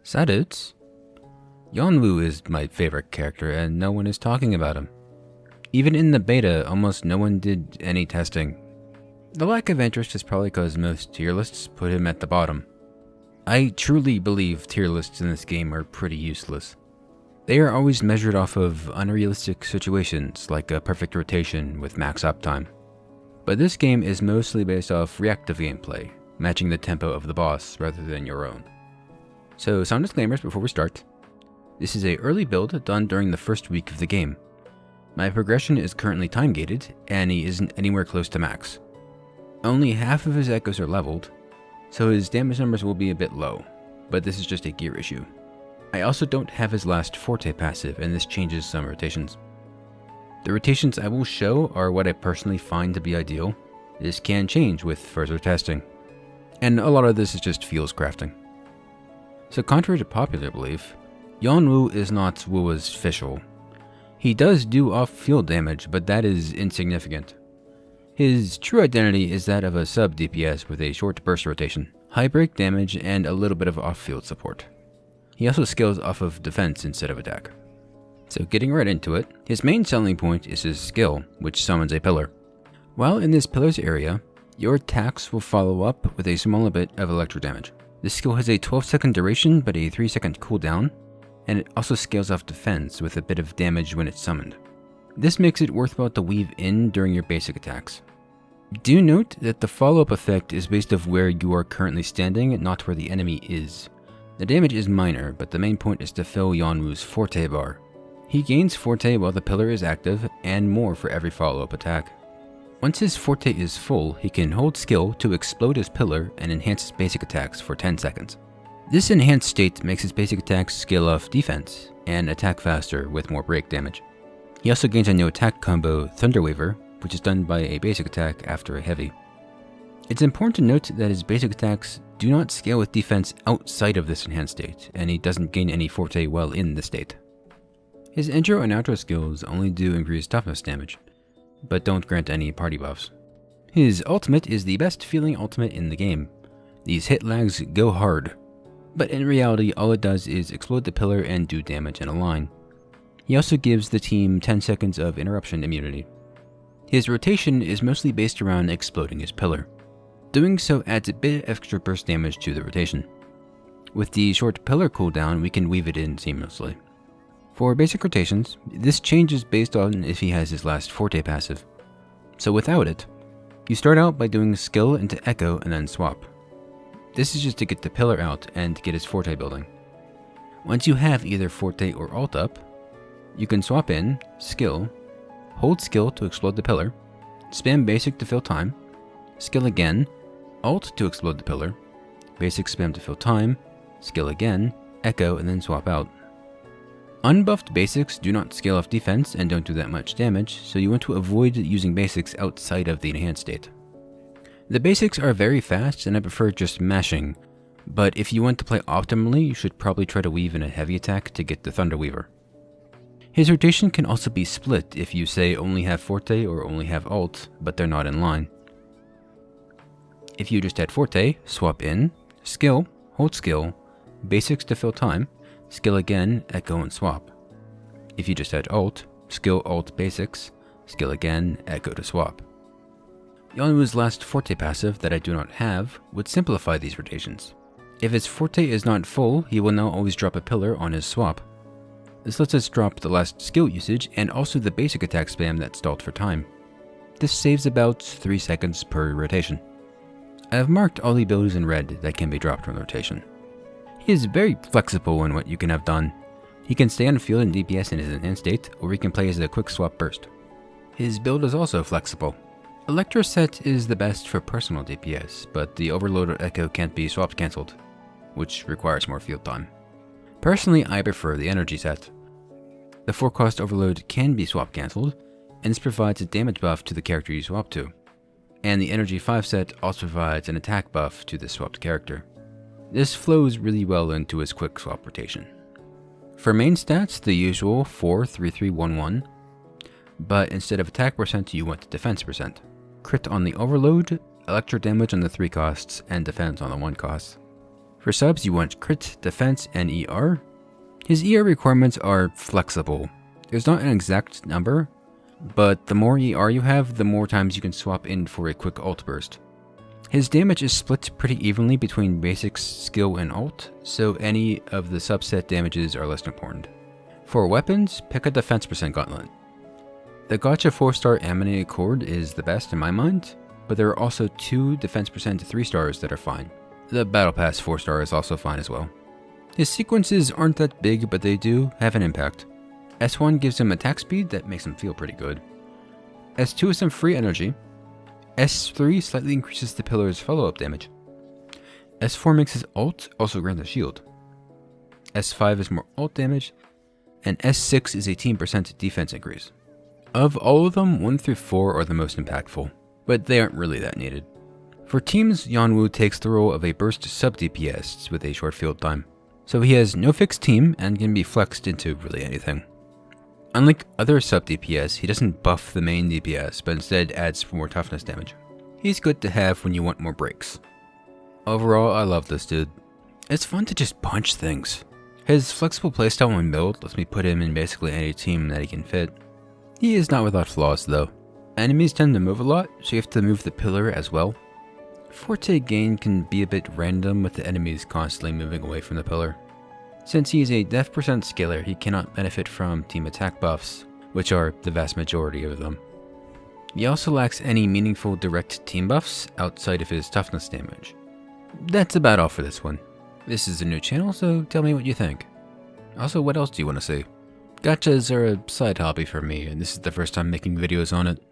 Salut? Yuanwu is my favorite character and no one is talking about him. Even in the beta, almost no one did any testing. The lack of interest is probably because most tier lists put him at the bottom. I truly believe tier lists in this game are pretty useless. They are always measured off of unrealistic situations like a perfect rotation with max uptime. But this game is mostly based off reactive gameplay, matching the tempo of the boss rather than your own. So some disclaimers before we start. This is an early build done during the first week of the game. My progression is currently time gated and he isn't anywhere close to max. Only half of his echoes are leveled, so his damage numbers will be a bit low, but this is just a gear issue. I also don't have his last Forte passive and this changes some rotations. The rotations I will show are what I personally find to be ideal. This can change with further testing. And a lot of this is just feels crafting. So contrary to popular belief, Yuanwu is not Wu's fischl. He does do off-field damage, but that is insignificant. His true identity is that of a sub-dps with a short burst rotation, high break damage, and a little bit of off-field support. He also scales off of defense instead of attack. So getting right into it, his main selling point is his skill, which summons a pillar. While in this pillar's area, your attacks will follow up with a smaller bit of electro damage. This skill has a 12-second duration but a 3-second cooldown, and it also scales off defense with a bit of damage when it's summoned. This makes it worthwhile to weave in during your basic attacks. Do note that the follow-up effect is based off where you are currently standing, not where the enemy is. The damage is minor, but the main point is to fill Yuanwu's Forte bar. He gains Forte while the pillar is active, and more for every follow-up attack. Once his Forte is full, he can hold skill to explode his pillar and enhance his basic attacks for 10 seconds. This enhanced state makes his basic attacks scale off defense, and attack faster with more break damage. He also gains a new attack combo, Thunder Waver, which is done by a basic attack after a heavy. It's important to note that his basic attacks do not scale with defense outside of this enhanced state, and he doesn't gain any Forte while in the state. His intro and outro skills only do increase toughness damage, but don't grant any party buffs. His ultimate is the best feeling ultimate in the game. These hit lags go hard, but in reality all it does is explode the pillar and do damage in a line. He also gives the team 10 seconds of interruption immunity. His rotation is mostly based around exploding his pillar. Doing so adds a bit of extra burst damage to the rotation. With the short pillar cooldown, we can weave it in seamlessly. For basic rotations, this changes based on if he has his last Forte passive. So without it, you start out by doing skill into echo and then swap. This is just to get the pillar out and get his Forte building. Once you have either Forte or alt up, you can swap in, skill, hold skill to explode the pillar, spam basic to fill time, skill again, alt to explode the pillar, basic spam to fill time, skill again, echo, and then swap out. Unbuffed basics do not scale off defense and don't do that much damage, so you want to avoid using basics outside of the enhanced state. The basics are very fast and I prefer just mashing, but if you want to play optimally, you should probably try to weave in a heavy attack to get the Thunder Weaver. His rotation can also be split if you say only have Forte or only have alt, but they're not in line. If you just had Forte, swap in, skill, hold skill, basics to fill time, skill again, echo and swap. If you just had alt, skill alt basics, skill again, echo to swap. Yuanwu's last Forte passive that I do not have would simplify these rotations. If his Forte is not full, he will now always drop a pillar on his swap. This lets us drop the last skill usage and also the basic attack spam that stalled for time. This saves about 3 seconds per rotation. I have marked all the abilities in red that can be dropped from the rotation. He is very flexible in what you can have done. He can stay on field in DPS in his enhanced state, or he can play as a quick swap burst. His build is also flexible. Electro set is the best for personal DPS, but the overload echo can't be swapped cancelled, which requires more field time. Personally, I prefer the energy set. The 4-cost overload can be swap cancelled, and this provides a damage buff to the character you swap to. And the energy 5 set also provides an attack buff to the swapped character. This flows really well into his quick swap rotation. For main stats, the usual 4-3-3-1-1, but instead of attack percent, you want defense percent. Crit on the overload, electro damage on the 3 costs, and defense on the 1 cost. For subs, you want crit, defense, and ER. His ER requirements are flexible. There's not an exact number, but the more ER you have, the more times you can swap in for a quick ult burst. His damage is split pretty evenly between basics, skill, and ult, so any of the subset damages are less important. For weapons, pick a defense percent gauntlet. The Gacha 4-star Ammonite Cord is the best in my mind, but there are also 2 defense percent 3 stars that are fine. The Battle Pass 4-star is also fine as well. His sequences aren't that big, but they do have an impact. S1 gives him attack speed that makes him feel pretty good. S2 is some free energy. S3 slightly increases the pillar's follow-up damage. S4 makes his ult also grant a shield. S5 is more ult damage, and S6 is 18% defense increase. Of all of them, 1 through 4 are the most impactful, but they aren't really that needed. For teams, Yuanwu takes the role of a burst sub-DPS with a short field time, so he has no fixed team and can be flexed into really anything. Unlike other sub-DPS, he doesn't buff the main DPS, but instead adds more toughness damage. He's good to have when you want more breaks. Overall, I love this dude. It's fun to just punch things. His flexible playstyle and build lets me put him in basically any team that he can fit. He is not without flaws though. Enemies tend to move a lot, so you have to move the pillar as well. Forte gain can be a bit random with the enemies constantly moving away from the pillar. Since he is a def percent scaler, he cannot benefit from team attack buffs, which are the vast majority of them. He also lacks any meaningful direct team buffs outside of his toughness damage. That's about all for this one. This is a new channel, so tell me what you think. Also, what else do you want to see? Gachas are a side hobby for me, and this is the first time making videos on it.